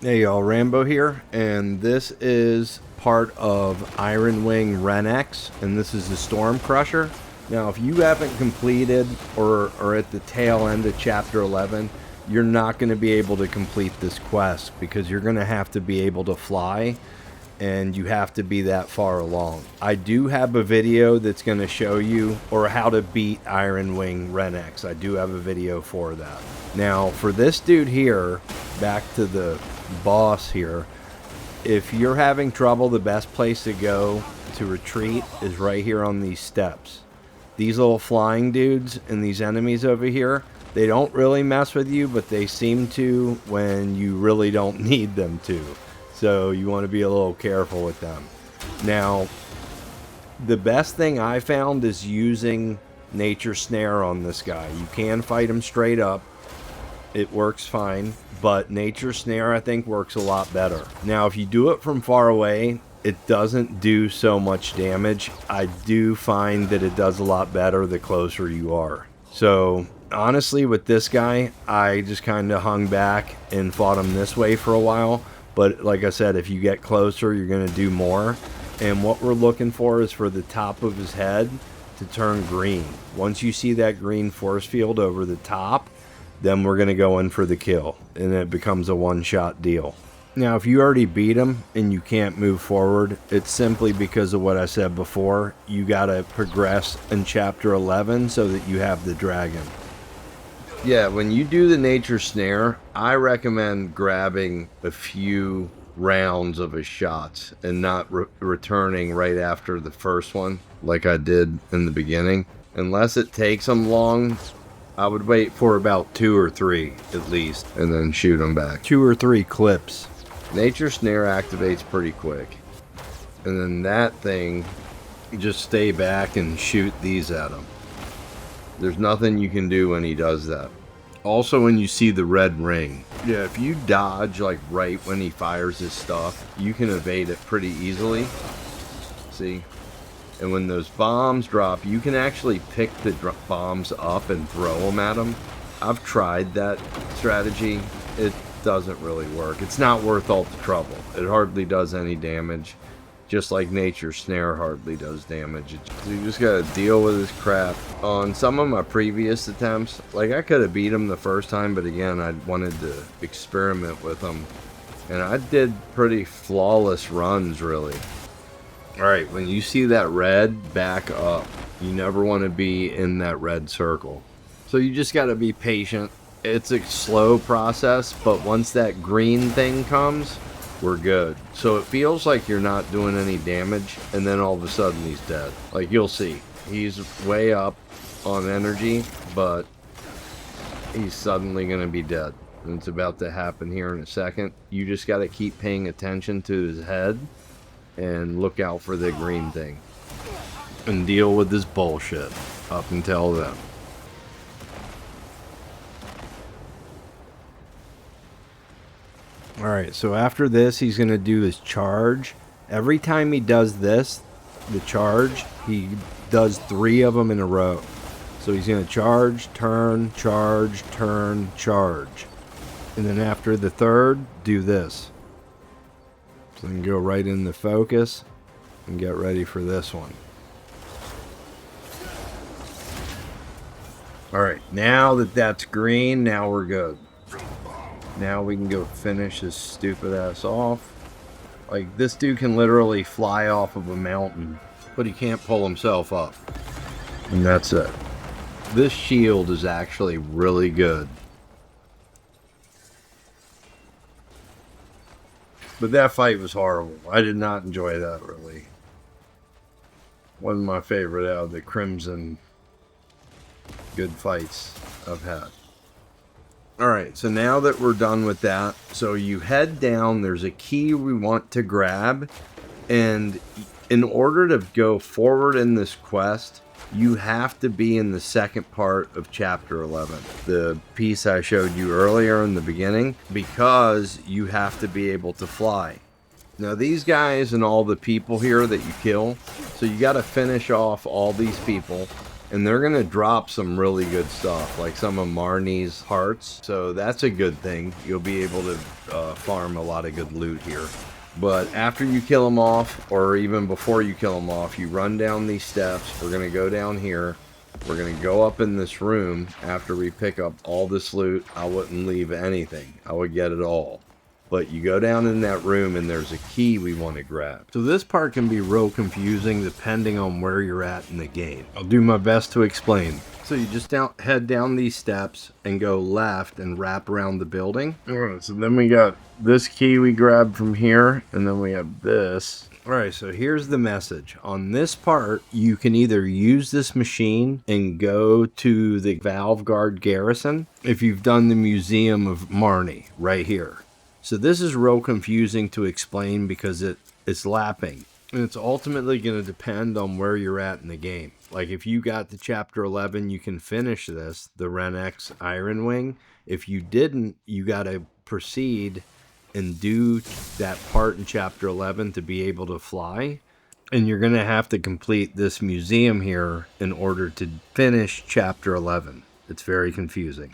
Hey y'all, Rambo here, and this is part of Ironwing Ren-X, and this is the Storm Crusher. Now, if you haven't completed or are at the tail end of Chapter 11, you're not going to be able to complete this quest because you're going to have to be able to fly, and you have to be that far along. I do have a video that's going to show you or how to beat Ironwing Ren-X. I do have a video for that. Now, for this dude here, back to the boss here, if you're having trouble, the best place to go to retreat is right here on these steps. These little flying dudes and these enemies over here, they don't really mess with you, but they seem to when you really don't need them to. So you want to be a little careful with them. Now, the best thing I found is using Nature Snare on this guy. You can fight him straight up. It works fine, but Nature Snare I think works a lot better. Now, if you do it from far away, it doesn't do so much damage. I do find that it does a lot better the closer you are. So honestly, with this guy, I just kind of hung back and fought him this way for a while. But like I said, if you get closer, you're going to do more. And what we're looking for is for the top of his head to turn green. Once you see that green force field over the top, then we're going to go in for the kill. And it becomes a one-shot deal. Now, if you already beat him and you can't move forward, it's simply because of what I said before. You got to progress in Chapter 11 so that you have the dragon. Yeah, when you do the Nature Snare, I recommend grabbing a few rounds of his shots and not returning right after the first one like I did in the beginning. Unless it takes him long, I would wait for about 2 or 3 at least and then shoot him back. 2 or 3 clips. Nature Snare activates pretty quick. And then that thing, just stay back and shoot these at him. There's nothing you can do when he does that. Also, when you see the red ring, yeah, if you dodge like right when he fires his stuff, you can evade it pretty easily. See? And when those bombs drop, you can actually pick the bombs up and throw them at him. I've tried that strategy. It doesn't really work. It's not worth all the trouble. It hardly does any damage. Just like Nature Snare hardly does damage. So you just gotta deal with his crap. On some of my previous attempts, like I could have beat him the first time, but again, I wanted to experiment with him. And I did pretty flawless runs, really. Alright, when you see that red, back up. You never want to be in that red circle. So you just gotta be patient. It's a slow process, but once that green thing comes, we're good. So it feels like you're not doing any damage, and then all of a sudden he's dead. Like you'll see, he's way up on energy, but he's suddenly gonna be dead. And it's about to happen here in a second. You just gotta keep paying attention to his head and look out for the green thing. And deal with this bullshit up until then. Alright, so after this, he's going to do his charge. Every time he does this, the charge, he does 3 of them in a row. So he's going to charge, turn, charge, turn, charge. And then after the third, do this. So then go right in the focus and get ready for this one. Alright, now that that's green, now we're good. Now we can go finish this stupid ass off. Like, this dude can literally fly off of a mountain, but he can't pull himself up. And that's it. This shield is actually really good. But that fight was horrible. I did not enjoy that, really. Wasn't my favorite out of the Crimson good fights I've had. Alright, so now that we're done with that, so you head down, there's a key we want to grab, and in order to go forward in this quest, you have to be in the second part of Chapter 11, the piece I showed you earlier in the beginning, because you have to be able to fly. Now these guys and all the people here that you kill, so you got to finish off all these people, And they're going to drop some really good stuff, like some of Marnie's hearts. So that's a good thing. You'll be able to farm a lot of good loot here. But after you kill them off, or even before you kill them off, you run down these steps. We're going to go down here. We're going to go up in this room after we pick up all this loot. I wouldn't leave anything. I would get it all. But you go down in that room and there's a key we want to grab. So this part can be real confusing depending on where you're at in the game. I'll do my best to explain. So you just head down these steps and go left and wrap around the building. Alright, so then we got this key we grabbed from here, and then we have this. Alright, so here's the message. On this part, you can either use this machine and go to the Valve Guard Garrison if you've done the Museum of Marnie right here. So this is real confusing to explain because it's lapping. And it's ultimately going to depend on where you're at in the game. Like if you got to Chapter 11, you can finish this, the Ren-X Ironwing. If you didn't, you got to proceed and do that part in Chapter 11 to be able to fly. And you're going to have to complete this museum here in order to finish Chapter 11. It's very confusing.